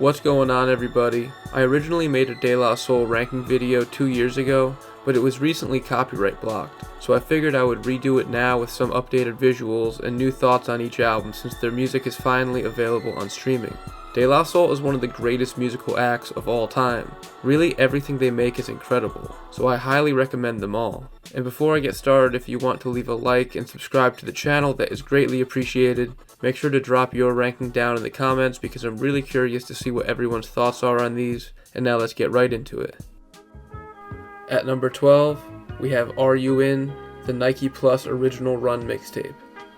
What's going on, everybody? I originally made a De La Soul ranking video 2 years ago, but it was recently copyright blocked, so I figured I would redo it now with some updated visuals and new thoughts on each album since their music is finally available on streaming. De La Soul is one of the greatest musical acts of all time. Really, everything they make is incredible, so I highly recommend them all. And before I get started, if you want to leave a like and subscribe to the channel, that is greatly appreciated. Make sure to drop your ranking down in the comments because I'm really curious to see what everyone's thoughts are on these, and now let's get right into it. At number 12, we have Are You In, the Nike Plus Original Run mixtape.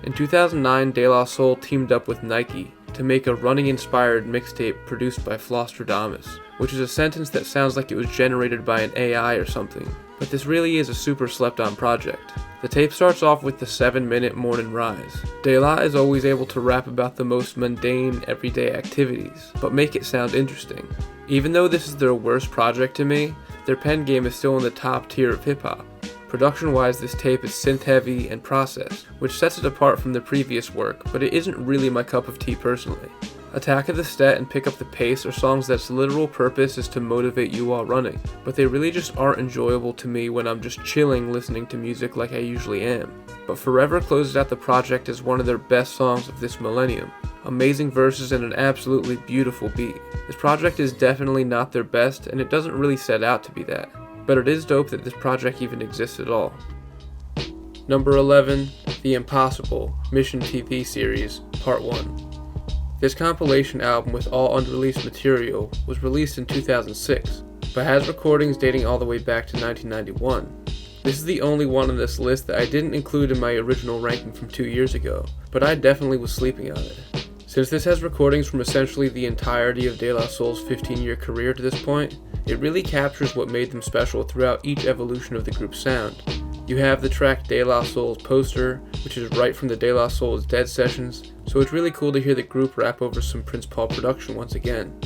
In 2009, De La Soul teamed up with Nike to make a running-inspired mixtape produced by Flosstradamus, which is a sentence that sounds like it was generated by an AI or something, but this really is a super slept-on project. The tape starts off with the 7-minute Morning Rise. De La is always able to rap about the most mundane, everyday activities, but make it sound interesting. Even though this is their worst project to me, their pen game is still in the top tier of hip-hop. Production-wise, this tape is synth-heavy and processed, which sets it apart from the previous work, but it isn't really my cup of tea personally. Attack of the Stet and Pick Up the Pace are songs that's literal purpose is to motivate you while running, but they really just aren't enjoyable to me when I'm just chilling listening to music like I usually am. But Forever closes out the project as one of their best songs of this millennium. Amazing verses and an absolutely beautiful beat. This project is definitely not their best, and it doesn't really set out to be that. But it is dope that this project even exists at all. Number 11, The Impossible Mission TV Series, Part 1. This compilation album with all unreleased material was released in 2006, but has recordings dating all the way back to 1991. This is the only one on this list that I didn't include in my original ranking from 2 years ago, but I definitely was sleeping on it. Since this has recordings from essentially the entirety of De La Soul's 15-year career to this point, it really captures what made them special throughout each evolution of the group's sound. You have the track De La Soul's Poster, which is right from the De La Soul is Dead sessions, so it's really cool to hear the group rap over some Prince Paul production once again.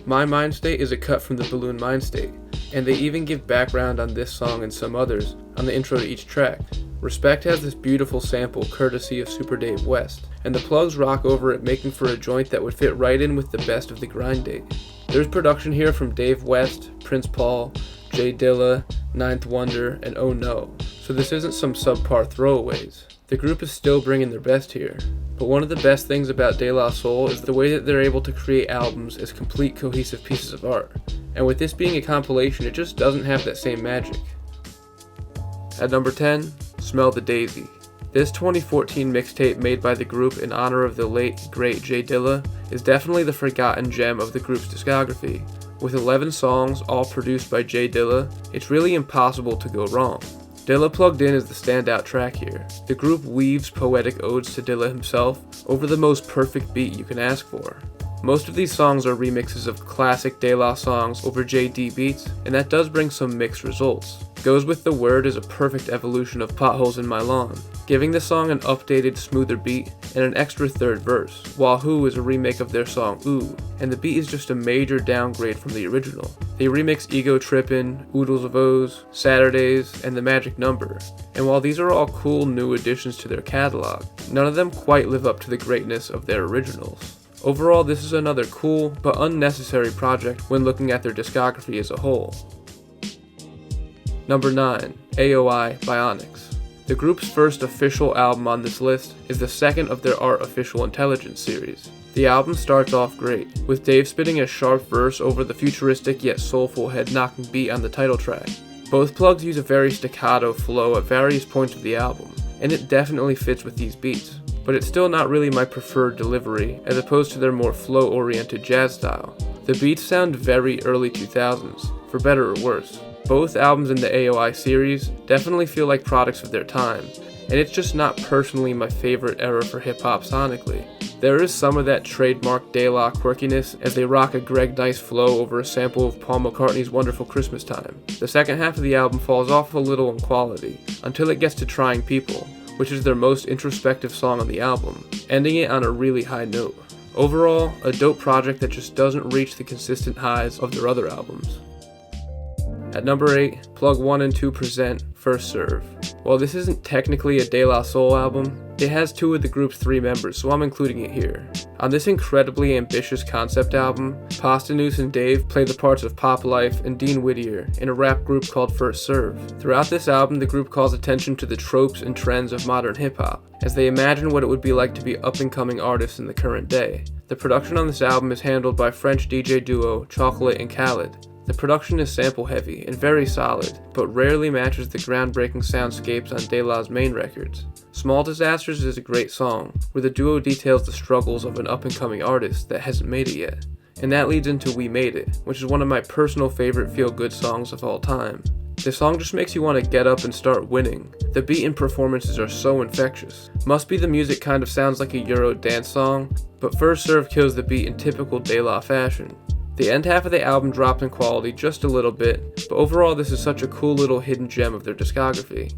My Mind State is a cut from the Balloon Mind State, and they even give background on this song and some others on the intro to each track. Respect has this beautiful sample courtesy of Super Dave West, and the plugs rock over it, making for a joint that would fit right in with the best of the grind date. There's production here from Dave West, Prince Paul, J Dilla, Ninth Wonder, and Oh No, so this isn't some subpar throwaways. The group is still bringing their best here, but one of the best things about De La Soul is the way that they're able to create albums as complete cohesive pieces of art, and with this being a compilation, it just doesn't have that same magic. At number 10, Smell the Daisy. This 2014 mixtape made by the group in honor of the late, great J Dilla is definitely the forgotten gem of the group's discography. With 11 songs, all produced by J Dilla, it's really impossible to go wrong. Dilla Plugged In is the standout track here. The group weaves poetic odes to Dilla himself over the most perfect beat you can ask for. Most of these songs are remixes of classic De La songs over JD beats, and that does bring some mixed results. Goes With The Word is a perfect evolution of Potholes in My Lawn, giving the song an updated, smoother beat and an extra third verse, while Who is a remake of their song Ooh, and the beat is just a major downgrade from the original. They remix Ego Trippin', Oodles of O's, Saturdays, and The Magic Number, and while these are all cool new additions to their catalog, none of them quite live up to the greatness of their originals. Overall, this is another cool but unnecessary project when looking at their discography as a whole. Number 9, Aoi Bionics. The group's first official album on this list is the second of their Artificial Intelligence series. The album starts off great, with Dave spitting a sharp verse over the futuristic yet soulful head-knocking beat on the title track. Both plugs use a very staccato flow at various points of the album, and it definitely fits with these beats. But it's still not really my preferred delivery, as opposed to their more flow-oriented jazz style. The beats sound very early 2000s, for better or worse. Both albums in the Aoi series definitely feel like products of their time, and it's just not personally my favorite era for hip-hop sonically. There is some of that trademark De La quirkiness as they rock a Greg Nice flow over a sample of Paul McCartney's Wonderful Christmas Time. The second half of the album falls off a little in quality, until it gets to Trying People, which is their most introspective song on the album, ending it on a really high note. Overall, a dope project that just doesn't reach the consistent highs of their other albums. At number 8, Plug 1 and 2 present First Serve. While this isn't technically a De La Soul album, it has two of the group's three members, so I'm including it here. On this incredibly ambitious concept album, Posthumous and Dave play the parts of Pop Life and Dean Whittier in a rap group called First Serve. Throughout this album, the group calls attention to the tropes and trends of modern hip-hop, as they imagine what it would be like to be up-and-coming artists in the current day. The production on this album is handled by French DJ duo Chocolate and Khaled. The production is sample-heavy and very solid, but rarely matches the groundbreaking soundscapes on De La's main records. Small Disasters is a great song, where the duo details the struggles of an up-and-coming artist that hasn't made it yet. And that leads into We Made It, which is one of my personal favorite feel-good songs of all time. This song just makes you want to get up and start winning. The beat and performances are so infectious. Must Be the Music kind of sounds like a Euro dance song, but First Serve kills the beat in typical De La fashion. The end half of the album dropped in quality just a little bit, but overall this is such a cool little hidden gem of their discography.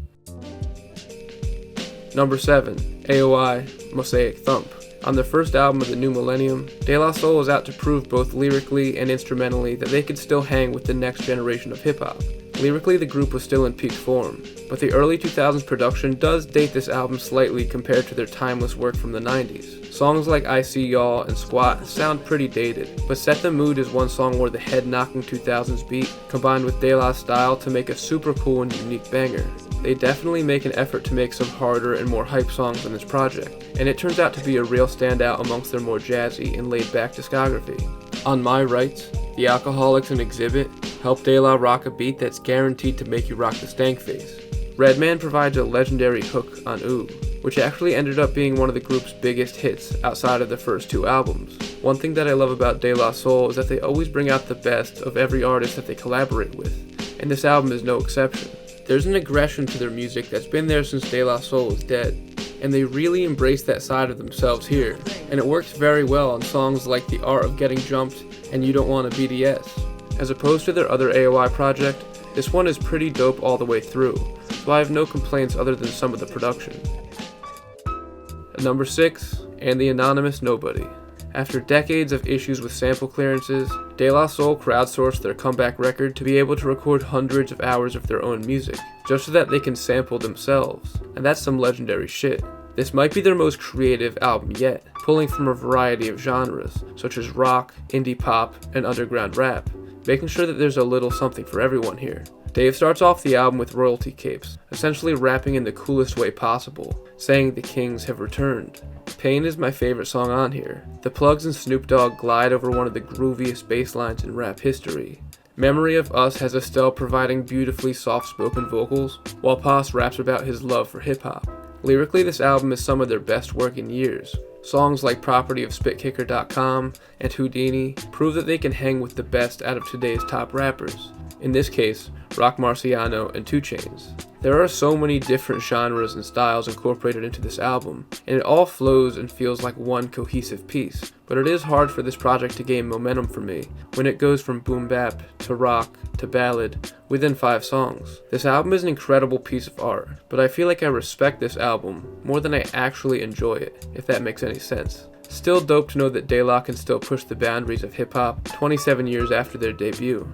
Number 7. Aoi Mosaic Thump. On their first album of the new millennium, De La Soul was out to prove both lyrically and instrumentally that they could still hang with the next generation of hip-hop. Lyrically, the group was still in peak form, but the early 2000s production does date this album slightly compared to their timeless work from the 90s. Songs like I See Y'all and Squat sound pretty dated, but Set the Mood is one song where the head-knocking 2000s beat combined with De La's style to make a super cool and unique banger. They definitely make an effort to make some harder and more hype songs on this project, and it turns out to be a real standout amongst their more jazzy and laid-back discography. On My Rights, The Alcoholics and Exhibit help De La rock a beat that's guaranteed to make you rock the stank face. Redman provides a legendary hook on Ooh, which actually ended up being one of the group's biggest hits outside of the first two albums. One thing that I love about De La Soul is that they always bring out the best of every artist that they collaborate with, and this album is no exception. There's an aggression to their music that's been there since De La Soul is dead, and they really embrace that side of themselves here, and it works very well on songs like The Art of Getting Jumped and You Don't Want a BDS. As opposed to their other AOI project, this one is pretty dope all the way through, so I have no complaints other than some of the production. At number 6, And the Anonymous Nobody. After decades of issues with sample clearances, De La Soul crowdsourced their comeback record to be able to record hundreds of hours of their own music, just so that they can sample themselves, and that's some legendary shit. This might be their most creative album yet, pulling from a variety of genres, such as rock, indie pop, and underground rap, making sure that there's a little something for everyone here. Dave starts off the album with royalty capes, essentially rapping in the coolest way possible, saying the kings have returned. Pain is my favorite song on here. The Plugs and Snoop Dogg glide over one of the grooviest bass lines in rap history. Memory of Us has Estelle providing beautifully soft-spoken vocals, while Pos raps about his love for hip-hop. Lyrically, this album is some of their best work in years. Songs like Property of Spitkicker.com and Houdini prove that they can hang with the best out of today's top rappers. In this case, Rock Marciano and 2 Chainz. There are so many different genres and styles incorporated into this album, and it all flows and feels like one cohesive piece. But it is hard for this project to gain momentum for me when it goes from boom bap to rock to ballad within 5 songs. This album is an incredible piece of art, but I feel like I respect this album more than I actually enjoy it, if that makes any sense. Still dope to know that De La can still push the boundaries of hip-hop 27 years after their debut.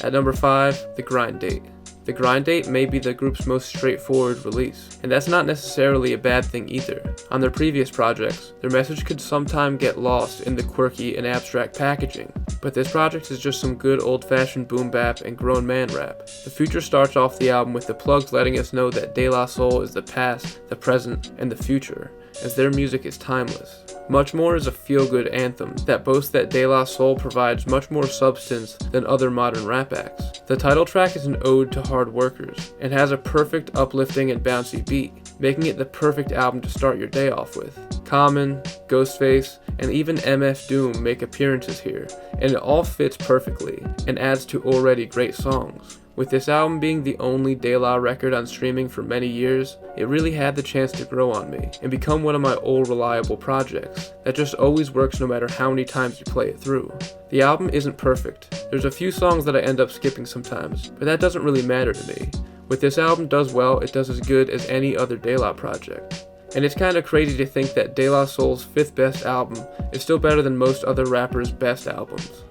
At number 5, The Grind Date. The Grind Date may be the group's most straightforward release, and that's not necessarily a bad thing either. On their previous projects, their message could sometimes get lost in the quirky and abstract packaging, but this project is just some good old-fashioned boom bap and grown man rap. The future starts off the album with the Plugs letting us know that De La Soul is the past, the present, and the future, as their music is timeless. Much More is a feel-good anthem that boasts that De La Soul provides much more substance than other modern rap acts. The title track is an ode to hard workers, and has a perfect uplifting and bouncy beat, making it the perfect album to start your day off with. Common, Ghostface, and even MF Doom make appearances here, and it all fits perfectly, and adds to already great songs. With this album being the only De La record on streaming for many years, it really had the chance to grow on me, and become one of my old reliable projects, that just always works no matter how many times you play it through. The album isn't perfect. There's a few songs that I end up skipping sometimes, but that doesn't really matter to me. What this album does well, it does as good as any other De La project. And it's kinda crazy to think that De La Soul's 5th best album is still better than most other rappers' best albums.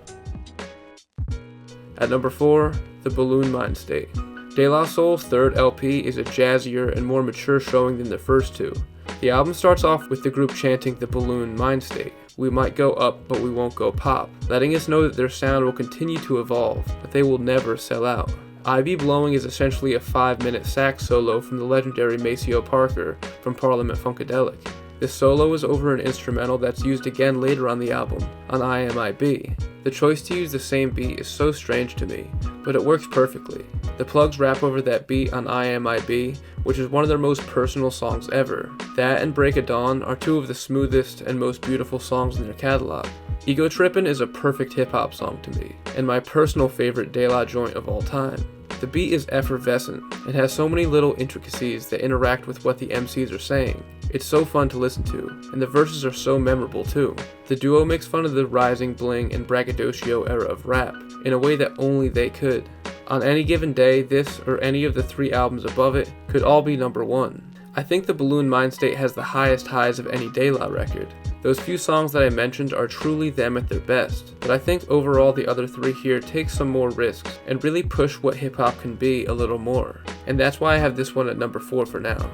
At number 4, The Balloon Mind State. De La Soul's third LP is a jazzier and more mature showing than the first two. The album starts off with the group chanting the balloon mind state. We might go up, but we won't go pop, letting us know that their sound will continue to evolve, but they will never sell out. I Be Blowing is essentially a 5-minute sax solo from the legendary Maceo Parker from Parliament Funkadelic. This solo is over an instrumental that's used again later on the album, on IMIB. The choice to use the same beat is so strange to me, but it works perfectly. The Plugs rap over that beat on IMIB, which is one of their most personal songs ever. That and Break of Dawn are two of the smoothest and most beautiful songs in their catalog. Ego Trippin' is a perfect hip-hop song to me, and my personal favorite De La joint of all time. The beat is effervescent and has so many little intricacies that interact with what the MCs are saying. It's so fun to listen to, and the verses are so memorable too. The duo makes fun of the rising bling and braggadocio era of rap, in a way that only they could. On any given day, this or any of the 3 albums above it could all be number 1. I think the Balloon Mind State has the highest highs of any De La record. Those few songs that I mentioned are truly them at their best, but I think overall the other 3 here take some more risks and really push what hip-hop can be a little more, and that's why I have this one at number 4 for now.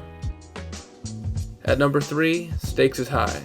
At number 3, Stakes is High.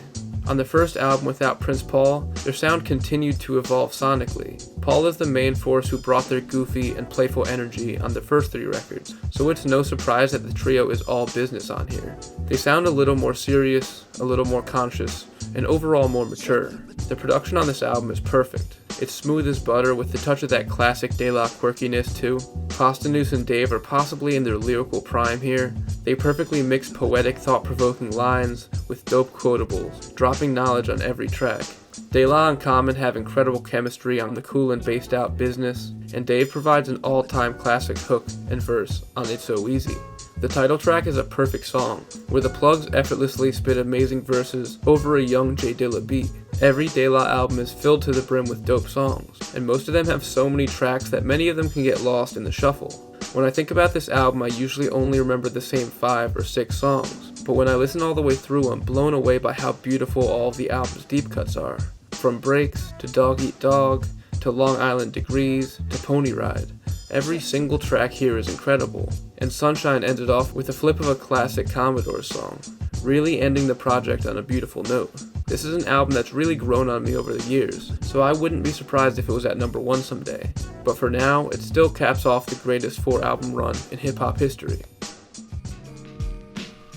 On the first album without Prince Paul, their sound continued to evolve sonically. Paul is the main force who brought their goofy and playful energy on the first 3 records, so it's no surprise that the trio is all business on here. They sound a little more serious, a little more conscious, and overall more mature. The production on this album is perfect. It's smooth as butter with the touch of that classic De La quirkiness too. Costanus and Dave are possibly in their lyrical prime here. They perfectly mix poetic, thought-provoking lines with dope quotables, dropping knowledge on every track. De La and Common have incredible chemistry on the cool and based out business, and Dave provides an all-time classic hook and verse on It's So Easy. The title track is a perfect song, where the Plugs effortlessly spit amazing verses over a young J Dilla beat. Every De La album is filled to the brim with dope songs, and most of them have so many tracks that many of them can get lost in the shuffle. When I think about this album, I usually only remember the same 5 or 6 songs, but when I listen all the way through, I'm blown away by how beautiful all of the album's deep cuts are. From Breaks, to Dog Eat Dog, to Long Island Degrees, to Pony Ride. Every single track here is incredible, and Sunshine ended off with a flip of a classic Commodore song, really ending the project on a beautiful note. This is an album that's really grown on me over the years, so I wouldn't be surprised if it was at number 1 someday, but for now, it still caps off the greatest 4-album run in hip-hop history.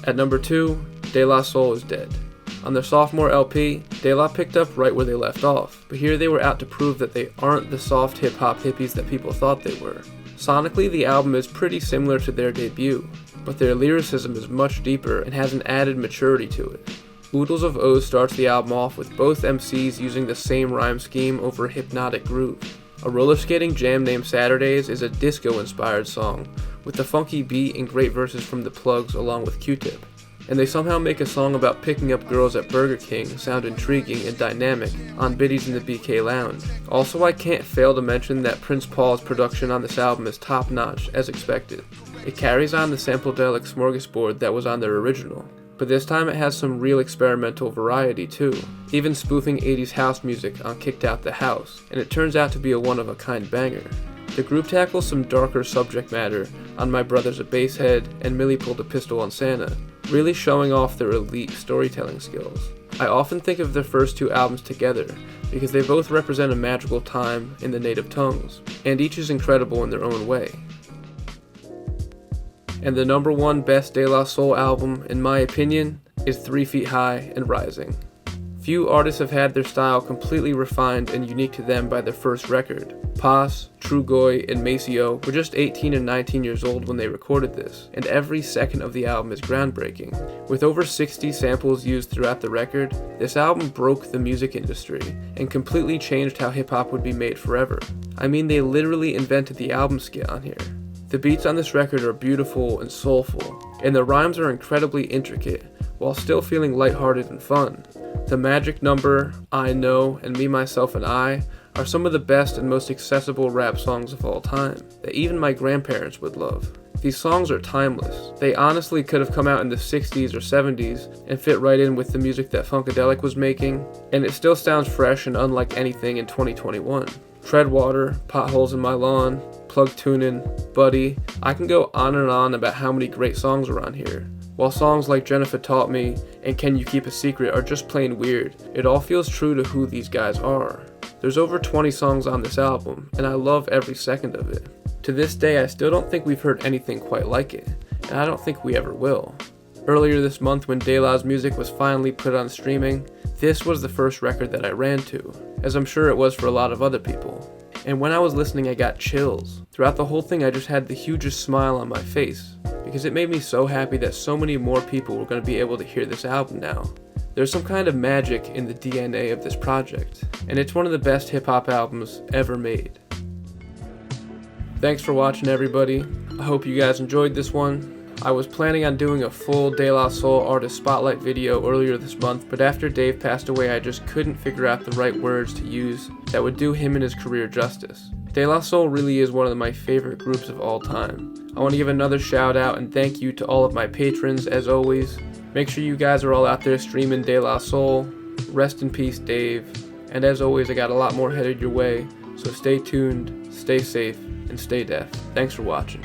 At number 2, De La Soul is Dead. On their sophomore LP, De La picked up right where they left off, but here they were out to prove that they aren't the soft hip-hop hippies that people thought they were. Sonically, the album is pretty similar to their debut, but their lyricism is much deeper and has an added maturity to it. Oodles of O's starts the album off with both MCs using the same rhyme scheme over a hypnotic groove. A roller skating jam named Saturdays is a disco-inspired song, with a funky beat and great verses from the Plugs along with Q-Tip. And they somehow make a song about picking up girls at Burger King sound intriguing and dynamic on Biddies in the BK Lounge. Also, I can't fail to mention that Prince Paul's production on this album is top-notch, as expected. It carries on the sampledelic smorgasbord that was on their original, but this time it has some real experimental variety too, even spoofing 80s house music on Kicked Out the House, and it turns out to be a one-of-a-kind banger. The group tackles some darker subject matter on My Brother's a Basshead and Millie Pulled a Pistol on Santa, really showing off their elite storytelling skills. I often think of their first 2 albums together because they both represent a magical time in the native tongues, and each is incredible in their own way. And the number 1 best De La Soul album, in my opinion, is 3 Feet High and Rising. Few artists have had their style completely refined and unique to them by their first record. Paz, Trugoy, and Maceo were just 18 and 19 years old when they recorded this, and every second of the album is groundbreaking. With over 60 samples used throughout the record, this album broke the music industry and completely changed how hip-hop would be made forever. I mean, they literally invented the album skit on here. The beats on this record are beautiful and soulful, and the rhymes are incredibly intricate, while still feeling lighthearted and fun. The Magic Number, I Know, and Me, Myself, and I are some of the best and most accessible rap songs of all time, that even my grandparents would love. These songs are timeless. They honestly could have come out in the 60s or 70s and fit right in with the music that Funkadelic was making, and it still sounds fresh and unlike anything in 2021. Treadwater, Potholes in My Lawn, Plug Tunin', Buddy. I can go on and on about how many great songs are on here. While songs like Jennifer Taught Me and Can You Keep a Secret are just plain weird, it all feels true to who these guys are. There's over 20 songs on this album, and I love every second of it. To this day, I still don't think we've heard anything quite like it, and I don't think we ever will. Earlier this month, when De La's music was finally put on streaming, this was the first record that I ran to, as I'm sure it was for a lot of other people. And when I was listening, I got chills. Throughout the whole thing, I just had the hugest smile on my face, because it made me so happy that so many more people were going to be able to hear this album now. There's some kind of magic in the DNA of this project, and it's one of the best hip-hop albums ever made. Thanks for watching, everybody. I hope you guys enjoyed this one. I was planning on doing a full De La Soul artist spotlight video earlier this month, but after Dave passed away, I just couldn't figure out the right words to use that would do him and his career justice. De La Soul really is one of my favorite groups of all time. I want to give another shout out and thank you to all of my patrons, as always. Make sure you guys are all out there streaming De La Soul. Rest in peace, Dave. And as always, I got a lot more headed your way, so stay tuned, stay safe, and stay deaf. Thanks for watching.